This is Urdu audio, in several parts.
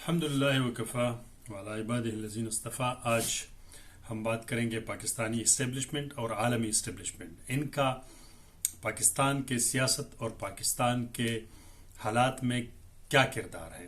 الحمد للہ وکفا وعلی عبادہ الذین اصطفیٰ۔ آج ہم بات کریں گے پاکستانی اسٹیبلشمنٹ اور عالمی اسٹیبلشمنٹ، ان کا پاکستان کے سیاست اور پاکستان کے حالات میں کیا کردار ہے۔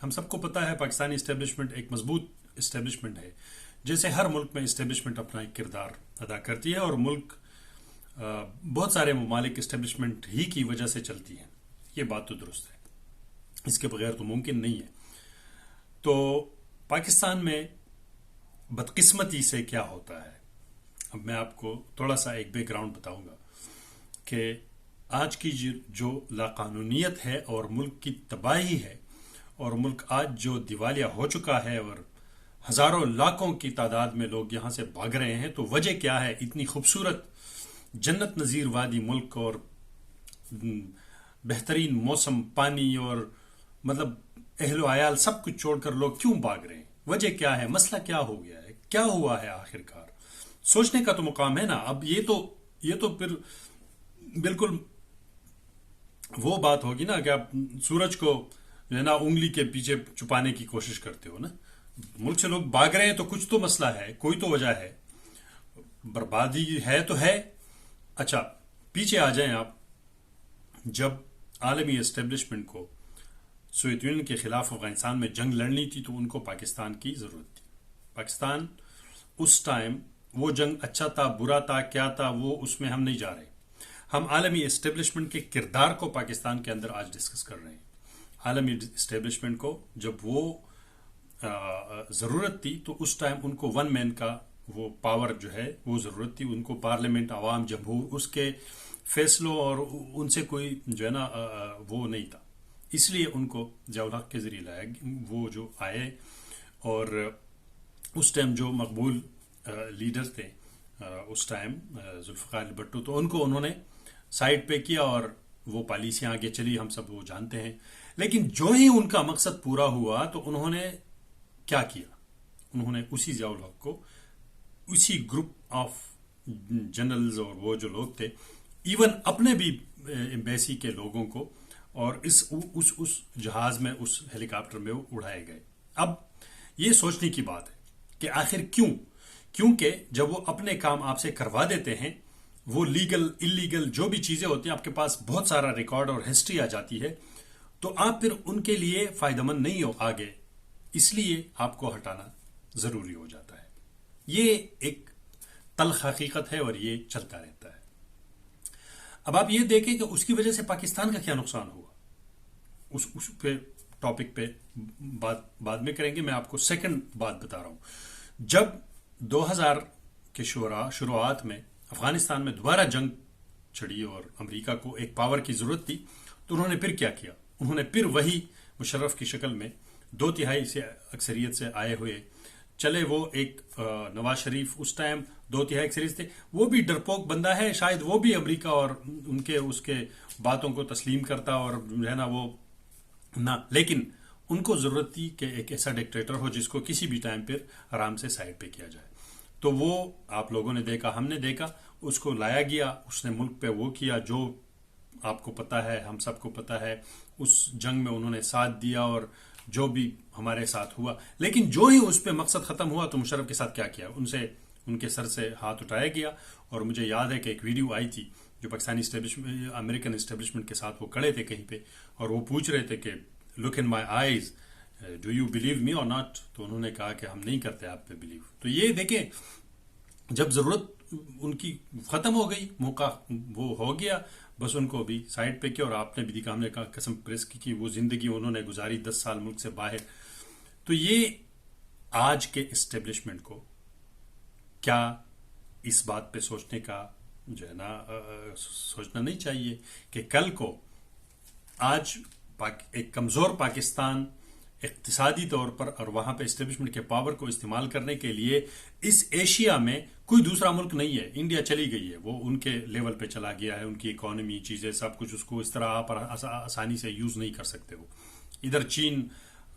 ہم سب کو پتہ ہے پاکستانی اسٹیبلشمنٹ ایک مضبوط اسٹیبلشمنٹ ہے، جیسے ہر ملک میں اسٹیبلشمنٹ اپنا ایک کردار ادا کرتی ہے، اور ملک بہت سارے ممالک اسٹیبلشمنٹ ہی کی وجہ سے چلتی ہیں۔ یہ بات تو درست ہے، اس کے بغیر تو ممکن نہیں ہے۔ تو پاکستان میں بدقسمتی سے کیا ہوتا ہے، اب میں آپ کو تھوڑا سا ایک بیک گراؤنڈ بتاؤں گا کہ آج کی جو لاقانونیت ہے اور ملک کی تباہی ہے، اور ملک آج جو دیوالیہ ہو چکا ہے اور ہزاروں لاکھوں کی تعداد میں لوگ یہاں سے بھاگ رہے ہیں، تو وجہ کیا ہے؟ اتنی خوبصورت جنت نظیر وادی ملک اور بہترین موسم، پانی اور مطلب اہل و عیال سب کچھ چھوڑ کر لوگ کیوں بھاگ رہے ہیں؟ وجہ کیا ہے؟ مسئلہ کیا ہو گیا ہے؟ کیا ہوا ہے آخر کار؟ سوچنے کا تو مقام ہے نا۔ اب یہ تو پھر بالکل وہ بات ہوگی نا کہ آپ سورج کو جو ہے نا انگلی کے پیچھے چھپانے کی کوشش کرتے ہو نا۔ ملک سے لوگ بھاگ رہے ہیں تو کچھ تو مسئلہ ہے، کوئی تو وجہ ہے، بربادی ہے تو ہے۔ اچھا، پیچھے آ جائیں آپ۔ جب عالمی اسٹیبلشمنٹ کو سوویت یونین کے خلاف افغانستان میں جنگ لڑنی تھی تو ان کو پاکستان کی ضرورت تھی۔ پاکستان اس ٹائم، وہ جنگ اچھا تھا، برا تھا، کیا تھا، وہ اس میں ہم نہیں جا رہے۔ ہم عالمی اسٹیبلشمنٹ کے کردار کو پاکستان کے اندر آج ڈسکس کر رہے ہیں۔ عالمی اسٹیبلشمنٹ کو جب وہ ضرورت تھی تو اس ٹائم ان کو ون مین کا وہ پاور جو ہے وہ ضرورت تھی۔ ان کو پارلیمنٹ، عوام، جمہور، اس کے فیصلوں اور ان سے کوئی جو ہے نا وہ نہیں تھا، اس لیے ان کو ضیاء الحق کے ذریعے لایا۔ وہ جو آئے اور اس ٹائم جو مقبول لیڈر تھے اس ٹائم ذوالفقار علی بھٹو، تو ان کو انہوں نے سائڈ پہ کیا اور وہ پالیسیاں آگے چلی، ہم سب وہ جانتے ہیں۔ لیکن جو ہی ان کا مقصد پورا ہوا تو انہوں نے کیا کیا؟ انہوں نے اسی ضیاء الحق کو، اسی گروپ آف جنرلز اور وہ جو لوگ تھے، ایون اپنے بھی ایمبیسی کے لوگوں کو، اور اس جہاز میں، اس ہیلی کاپٹر میں وہ اڑائے گئے۔ اب یہ سوچنے کی بات ہے کہ آخر کیونکہ جب وہ اپنے کام آپ سے کروا دیتے ہیں، وہ لیگل اللیگل جو بھی چیزیں ہوتی ہیں، آپ کے پاس بہت سارا ریکارڈ اور ہسٹری آ جاتی ہے، تو آپ پھر ان کے لیے فائدہ مند نہیں ہو آگے، اس لیے آپ کو ہٹانا ضروری ہو جاتا ہے۔ یہ ایک تلخ حقیقت ہے اور یہ چلتا رہتا ہے۔ اب آپ یہ دیکھیں کہ اس کی وجہ سے پاکستان کا کیا نقصان ہوا، اس پہ ٹاپک پہ بعد میں کریں گے۔ میں آپ کو سیکنڈ بات بتا رہا ہوں۔ جب 2000 کے شروعات میں افغانستان میں دوبارہ جنگ چھڑی اور امریکہ کو ایک پاور کی ضرورت تھی، تو انہوں نے پھر کیا کیا؟ انہوں نے پھر وہی مشرف کی شکل میں 2/3 سے اکثریت سے آئے ہوئے چلے۔ وہ ایک نواز شریف اس ٹائم 2/3 اکثریت تھے، وہ بھی ڈرپوک بندہ ہے، شاید وہ بھی امریکہ اور اس کے باتوں کو تسلیم کرتا اور جو ہے نا وہ نہ، لیکن ان کو ضرورت تھی کہ ایک ایسا ڈکٹیٹر ہو جس کو کسی بھی ٹائم پہ آرام سے سائڈ پہ کیا جائے۔ تو وہ آپ لوگوں نے دیکھا، ہم نے دیکھا، اس کو لایا گیا، اس نے ملک پہ وہ کیا جو آپ کو پتا ہے، ہم سب کو پتا ہے۔ اس جنگ میں انہوں نے ساتھ دیا اور جو بھی ہمارے ساتھ ہوا، لیکن جو ہی اس پہ مقصد ختم ہوا تو مشرف کے ساتھ کیا کیا؟ ان کے سر سے ہاتھ اٹھایا گیا۔ اور مجھے یاد ہے کہ ایک ویڈیو آئی تھی جو پاکستانی اسٹیبلشمنٹ، امریکن اسٹیبلشمنٹ کے ساتھ وہ کھڑے تھے کہیں پہ، اور وہ پوچھ رہے تھے کہ look in my eyes, do you believe me or not? تو انہوں نے کہا کہ ہم نہیں کرتے آپ پہ بلیو۔ تو یہ دیکھیں، جب ضرورت ان کی ختم ہو گئی، موقع وہ ہو گیا، بس ان کو بھی سائڈ پہ کیا۔ اور آپ نے بھی دیکھا، ہم نے کہا قسم پریس کی کہ وہ زندگی انہوں نے گزاری 10 سال ملک سے باہر۔ تو یہ آج کے اسٹیبلشمنٹ کو کیا اس بات پہ سوچنے کا جو ہے نا سوچنا نہیں چاہیے کہ کل کو آج ایک کمزور پاکستان اقتصادی طور پر اور وہاں پہ اسٹیبلشمنٹ کے پاور کو استعمال کرنے کے لیے اس ایشیا میں کوئی دوسرا ملک نہیں ہے۔ انڈیا چلی گئی ہے، وہ ان کے لیول پہ چلا گیا ہے، ان کی اکانومی، چیزیں، سب کچھ، اس کو اس طرح آپ آسانی سے یوز نہیں کر سکتے ہو۔ ادھر چین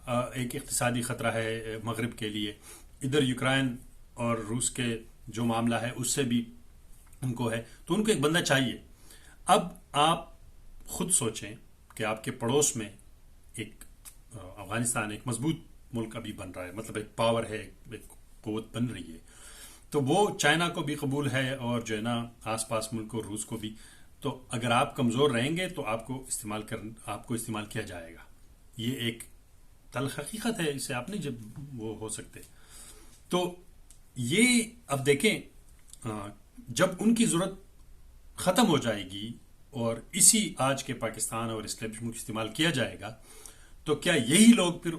ایک اقتصادی خطرہ ہے مغرب کے لیے، ادھر یوکرائن اور روس کے جو معاملہ ہے اس سے بھی ان کو ہے، تو ان کو ایک بندہ چاہیے۔ اب آپ خود سوچیں کہ آپ کے پڑوس میں ایک افغانستان ایک مضبوط ملک ابھی بن رہا ہے، مطلب ایک پاور ہے، ایک قوت بن رہی ہے، تو وہ چائنا کو بھی قبول ہے اور جو ہے نا آس پاس ملک اور روس کو بھی. تو اگر آپ کمزور رہیں گے تو آپ کو استعمال کیا جائے گا. یہ ایک تلخ حقیقت ہے، اسے آپ نہیں جب وہ ہو سکتے. تو یہ اب دیکھیں جب ان کی ضرورت ختم ہو جائے گی اور اسی آج کے پاکستان اور اسٹیبلشمنٹ کو استعمال کیا جائے گا، تو کیا یہی لوگ پھر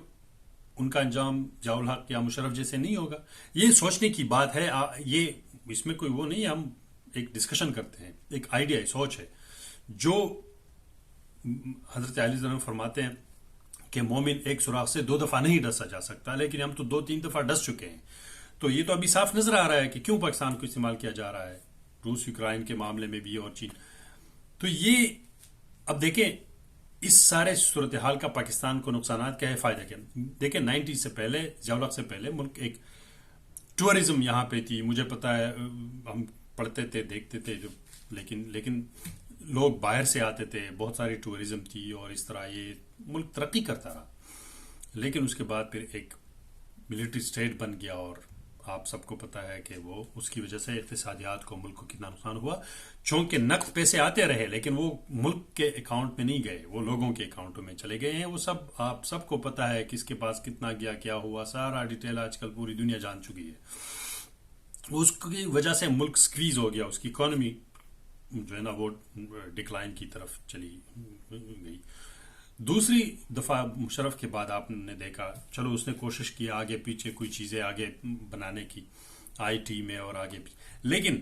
ان کا انجام ضیاء الحق یا مشرف جیسے نہیں ہوگا؟ یہ سوچنے کی بات ہے. یہ اس میں کوئی وہ نہیں ہے، ہم ایک ڈسکشن کرتے ہیں، ایک آئیڈیا ہے، سوچ ہے. جو حضرت علی رضی اللہ عنہ فرماتے ہیں کہ مومن ایک سوراخ سے 2 دفعہ نہیں ڈسا جا سکتا، لیکن ہم تو 2-3 دفعہ ڈس چکے ہیں. تو یہ تو ابھی صاف نظر آ رہا ہے کہ کیوں پاکستان کو استعمال کیا جا رہا ہے، روس یوکرائن کے معاملے میں بھی اور چین. تو یہ اب دیکھیں اس سارے صورتحال کا پاکستان کو نقصانات کیا ہے، فائدہ کیا. دیکھیں 90 سے پہلے، ضیاء الحق سے پہلے ملک ایک ٹورزم یہاں پہ تھی. مجھے پتا ہے ہم پڑھتے تھے دیکھتے تھے لیکن لوگ باہر سے آتے تھے، بہت ساری ٹورزم تھی اور اس طرح یہ ملک ترقی کرتا رہا. لیکن اس کے بعد پھر ایک ملٹری اسٹیٹ بن گیا اور آپ سب کو پتا ہے کہ وہ اس کی وجہ سے اقتصادیات کو، ملک کو کتنا نقصان ہوا. چونکہ نقد پیسے آتے رہے لیکن وہ ملک کے اکاؤنٹ میں نہیں گئے، وہ لوگوں کے اکاؤنٹوں میں چلے گئے ہیں. وہ سب آپ سب کو پتا ہے کس کے پاس کتنا گیا، کیا ہوا، سارا ڈیٹیل آج کل پوری دنیا جان چکی ہے. اس کی وجہ سے ملک سکویز ہو گیا، اس کی اکانومی جو ہے نا وہ ڈکلائن کی طرف چلی گئی. دوسری دفعہ مشرف کے بعد آپ نے دیکھا، چلو اس نے کوشش کی آگے پیچھے کوئی چیزیں آگے بنانے کی آئی ٹی میں اور آگے بھی، لیکن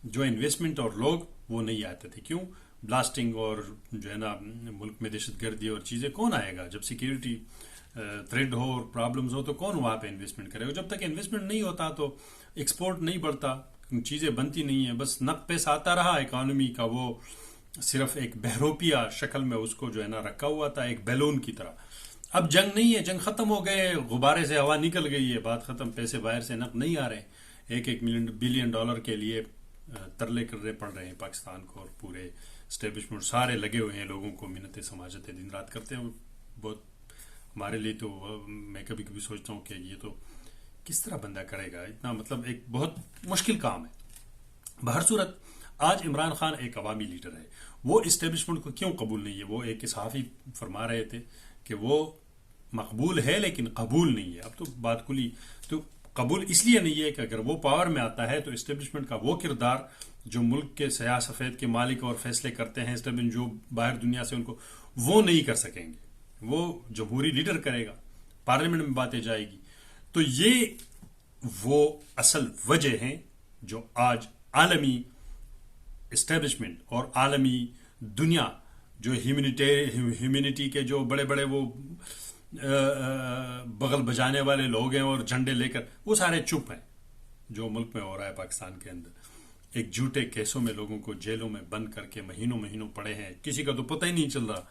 جو انویسٹمنٹ اور لوگ وہ نہیں آتے تھے. کیوں؟ بلاسٹنگ اور جو ہے نا ملک میں دہشت گردی اور چیزیں کون آئے گا؟ جب سیکیورٹی تھریٹ ہو اور پرابلمز ہو تو کون وہاں پہ انویسٹمنٹ کرے گا؟ جب تک انویسٹمنٹ نہیں ہوتا تو ایکسپورٹ نہیں بڑھتا، چیزیں بنتی نہیں ہیں، بس نقد پیسہ آتا رہا اکانومی کا. وہ صرف ایک بہروپیہ شکل میں اس کو جو ہے نا رکھا ہوا تھا، ایک بیلون کی طرح. اب جنگ نہیں ہے، جنگ ختم ہو گئے، غبارے سے ہوا نکل گئی ہے، بات ختم. پیسے باہر سے نقد نہیں آ رہے، ایک بلین ڈالر کے لیے ترلے کرنے پڑ رہے ہیں پاکستان کو. اور پورے اسٹیبلشمنٹ سارے لگے ہوئے ہیں، لوگوں کو منتیں سماجتیں دن رات کرتے ہیں. بہت ہمارے لیے تو میں کبھی کبھی سوچتا ہوں کہ یہ تو کس طرح بندہ کرے گا اتنا، مطلب ایک بہت مشکل کام ہے. بہر صورت آج عمران خان ایک عوامی لیڈر ہے، وہ اسٹیبلشمنٹ کو کیوں قبول نہیں ہے؟ وہ ایک صحافی فرما رہے تھے کہ وہ مقبول ہے لیکن قبول نہیں ہے. اب تو بات کلی تو قبول اس لیے نہیں ہے کہ اگر وہ پاور میں آتا ہے تو اسٹیبلشمنٹ کا وہ کردار جو ملک کے سیاہ سفید کے مالک اور فیصلے کرتے ہیں، اسٹیبلشمنٹ جو باہر دنیا سے ان کو وہ نہیں کر سکیں گے. وہ جمہوری لیڈر کرے گا، پارلیمنٹ میں باتیں جائے گی. تو یہ وہ اصل وجہ ہیں جو آج عالمی اسٹیبلشمنٹ اور عالمی دنیا جو ہیومینٹی کے جو بڑے بڑے وہ بغل بجانے والے لوگ ہیں اور جھنڈے لے کر، وہ سارے چپ ہیں. جو ملک میں ہو رہا ہے پاکستان کے اندر، ایک جھوٹے کیسوں میں لوگوں کو جیلوں میں بند کر کے مہینوں پڑے ہیں، کسی کا تو پتہ ہی نہیں چل رہا.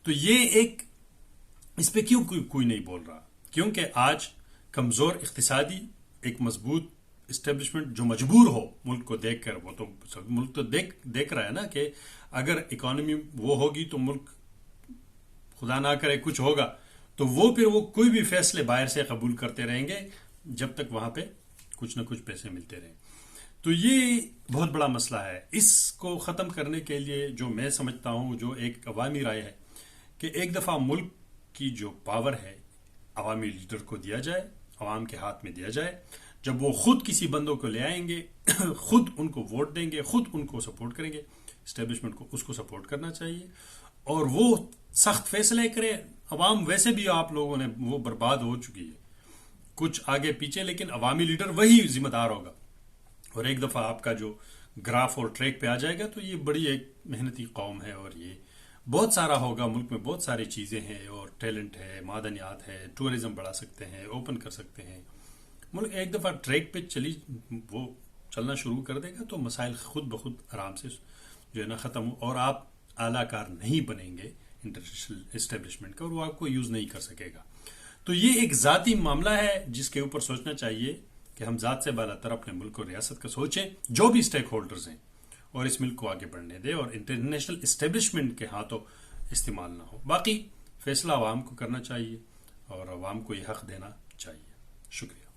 تو یہ ایک اس پہ کیوں کوئی نہیں بول رہا؟ کیونکہ آج کمزور اقتصادی ایک مضبوط اسٹیبلشمنٹ جو مجبور ہو ملک کو دیکھ کر، وہ تو ملک تو دیکھ رہا ہے نا کہ اگر اکانومی وہ ہوگی تو ملک خدا نہ کرے کچھ ہوگا تو وہ پھر وہ کوئی بھی فیصلے باہر سے قبول کرتے رہیں گے جب تک وہاں پہ کچھ نہ کچھ پیسے ملتے رہیں. تو یہ بہت بڑا مسئلہ ہے. اس کو ختم کرنے کے لیے جو میں سمجھتا ہوں، جو ایک عوامی رائے ہے کہ ایک دفعہ ملک کی جو پاور ہے عوامی لیڈر کو دیا جائے، عوام کے ہاتھ میں دیا جائے. جب وہ خود کسی بندوں کو لے آئیں گے، خود ان کو ووٹ دیں گے، خود ان کو سپورٹ کریں گے، اسٹیبلشمنٹ کو اس کو سپورٹ کرنا چاہیے اور وہ سخت فیصلے کرے. عوام ویسے بھی آپ لوگوں نے وہ برباد ہو چکی ہے، کچھ آگے پیچھے، لیکن عوامی لیڈر وہی ذمہ دار ہوگا. اور ایک دفعہ آپ کا جو گراف اور ٹریک پہ آ جائے گا تو یہ بڑی ایک محنتی قوم ہے اور یہ بہت سارا ہوگا. ملک میں بہت ساری چیزیں ہیں اور ٹیلنٹ ہے، معدنیات ہے، ٹورزم بڑھا سکتے ہیں، اوپن کر سکتے ہیں. ملک ایک دفعہ ٹریک پہ وہ چلنا شروع کر دے گا تو مسائل خود بخود آرام سے جو ہے نا ختم ہو، اور آپ اعلیٰ کار نہیں بنیں گے انٹرنیشنل اسٹیبلشمنٹ کا اور وہ آپ کو یوز نہیں کر سکے گا. تو یہ ایک ذاتی معاملہ ہے جس کے اوپر سوچنا چاہیے کہ ہم ذات سے بالا تر اپنے ملک اور ریاست کا سوچیں، جو بھی اسٹیک ہولڈرز ہیں، اور اس ملک کو آگے بڑھنے دے اور انٹرنیشنل اسٹیبلشمنٹ کے ہاتھوں استعمال نہ ہو. باقی فیصلہ عوام کو کرنا چاہیے. اور عوام کو یہ حق دینا چاہیے. شکریہ.